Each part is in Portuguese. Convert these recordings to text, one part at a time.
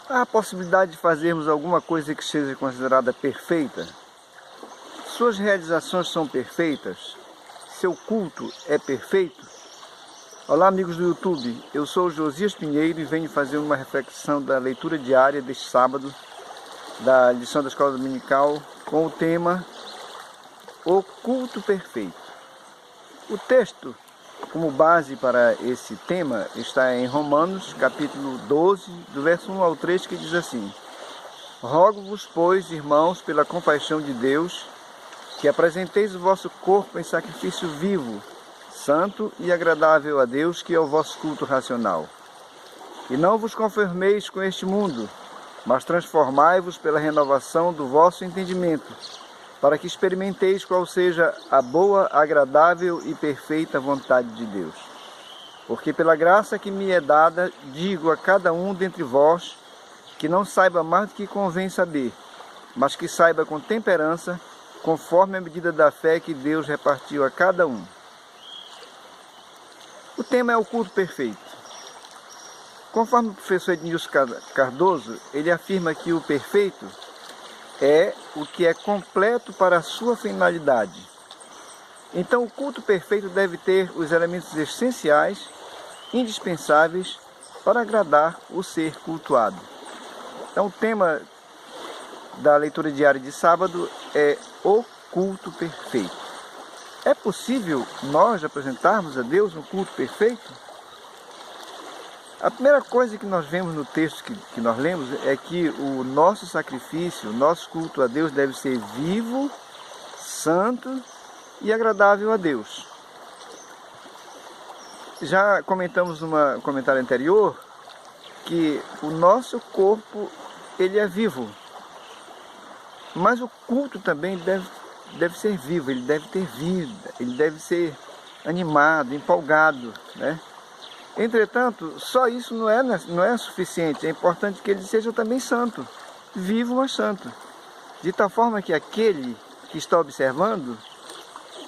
Há a possibilidade de fazermos alguma coisa que seja considerada perfeita? Suas realizações são perfeitas? Seu culto é perfeito? Olá, amigos do YouTube, eu sou o Josias Pinheiro e venho fazer uma reflexão da leitura diária deste sábado, da lição da Escola Dominical, com o tema O Culto Perfeito. O texto, como base para esse tema, está em Romanos, capítulo 12, do verso 1 ao 3, que diz assim: Rogo-vos, pois, irmãos, pela compaixão de Deus, que apresenteis o vosso corpo em sacrifício vivo, santo e agradável a Deus, que é o vosso culto racional. E não vos conformeis com este mundo, mas transformai-vos pela renovação do vosso entendimento, para que experimenteis qual seja a boa, agradável e perfeita vontade de Deus. Porque pela graça que me é dada, digo a cada um dentre vós, que não saiba mais do que convém saber, mas que saiba com temperança, conforme a medida da fé que Deus repartiu a cada um. O tema é o culto perfeito. Conforme o professor Ednilson Cardoso, ele afirma que o perfeito é o que é completo para a sua finalidade. Então, o culto perfeito deve ter os elementos essenciais, indispensáveis, para agradar o ser cultuado. Então, o tema da leitura diária de sábado é o culto perfeito. É possível nós apresentarmos a Deus um culto perfeito? A primeira coisa que nós vemos no texto que nós lemos é que o nosso sacrifício, o nosso culto a Deus deve ser vivo, santo e agradável a Deus. Já comentamos num comentário anterior que o nosso corpo ele é vivo, mas o culto também deve ser vivo, ele deve ter vida, ele deve ser animado, empolgado, né? Entretanto, só isso não é suficiente, é importante que ele seja também santo, vivo, mas santo, de tal forma que aquele que está observando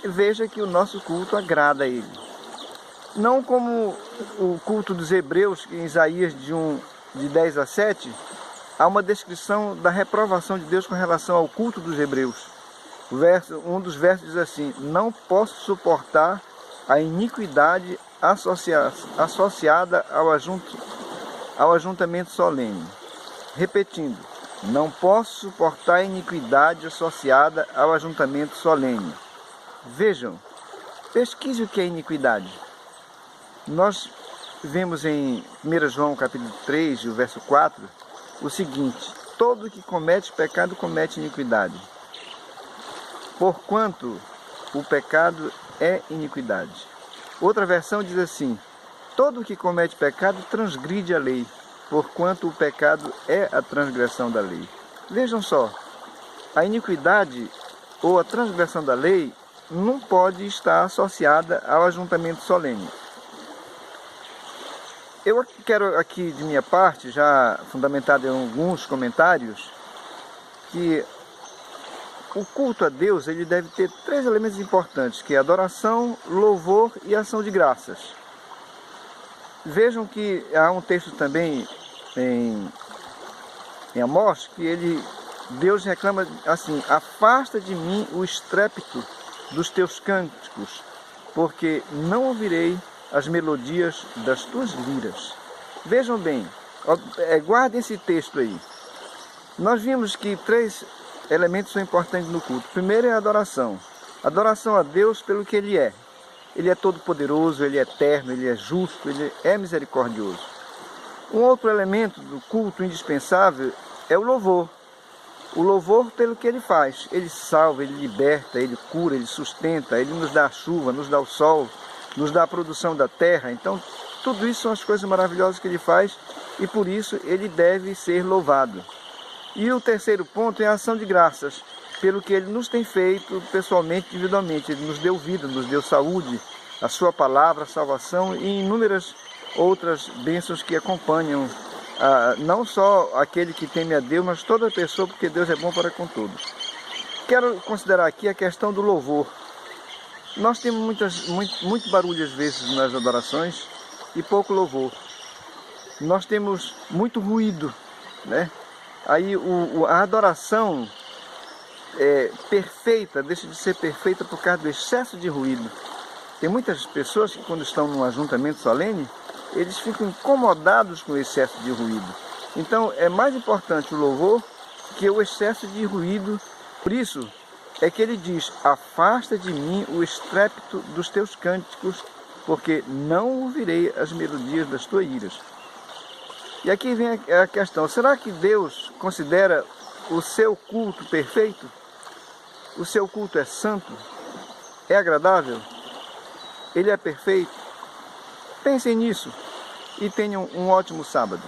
veja que o nosso culto agrada a ele. Não como o culto dos hebreus, em Isaías de 10 a 7, há uma descrição da reprovação de Deus com relação ao culto dos hebreus. Um dos versos diz assim: não posso suportar a iniquidade associada ao ajuntamento solene. Repetindo, não posso suportar a iniquidade associada ao ajuntamento solene. Vejam, pesquise o que é iniquidade. Nós vemos em 1 João capítulo 3, o verso 4, o seguinte: todo que comete pecado comete iniquidade, porquanto o pecado é iniquidade. Outra versão diz assim: todo que comete pecado transgride a lei, porquanto o pecado é a transgressão da lei. Vejam só, a iniquidade ou a transgressão da lei não pode estar associada ao ajuntamento solene. Eu quero aqui, de minha parte, já fundamentado em alguns comentários, que o culto a Deus ele deve ter três elementos importantes, que é adoração, louvor e ação de graças. Vejam que há um texto também em Amós, que Deus reclama assim: afasta de mim o estrépito dos teus cânticos, porque não ouvirei as melodias das tuas liras. Vejam bem, guardem esse texto aí. Nós vimos que três elementos são importantes no culto. Primeiro é a adoração. Adoração a Deus pelo que Ele é. Ele é todo-poderoso, Ele é eterno, Ele é justo, Ele é misericordioso. Um outro elemento do culto indispensável é o louvor. O louvor pelo que Ele faz. Ele salva, Ele liberta, Ele cura, Ele sustenta, Ele nos dá a chuva, nos dá o sol, nos dá a produção da terra. Então, tudo isso são as coisas maravilhosas que Ele faz e por isso Ele deve ser louvado. E o terceiro ponto é a ação de graças, pelo que Ele nos tem feito pessoalmente, individualmente. Ele nos deu vida, nos deu saúde, a sua palavra, a salvação e inúmeras outras bênçãos que acompanham, não só aquele que teme a Deus, mas toda pessoa, porque Deus é bom para com todos. Quero considerar aqui a questão do louvor. Nós temos muito barulho às vezes nas adorações e pouco louvor. Nós temos muito ruído né? Aí a adoração perfeita deixa de ser perfeita por causa do excesso de ruído. Tem muitas pessoas que, quando estão num ajuntamento solene, eles ficam incomodados com o excesso de ruído. Então é mais importante o louvor que o excesso de ruído. Por isso é que ele diz: afasta de mim o estrépito dos teus cânticos, porque não ouvirei as melodias das tuas iras. E aqui vem a questão: será que Deus considera o seu culto perfeito? O seu culto é santo? É agradável? Ele é perfeito? Pensem nisso e tenham um ótimo sábado.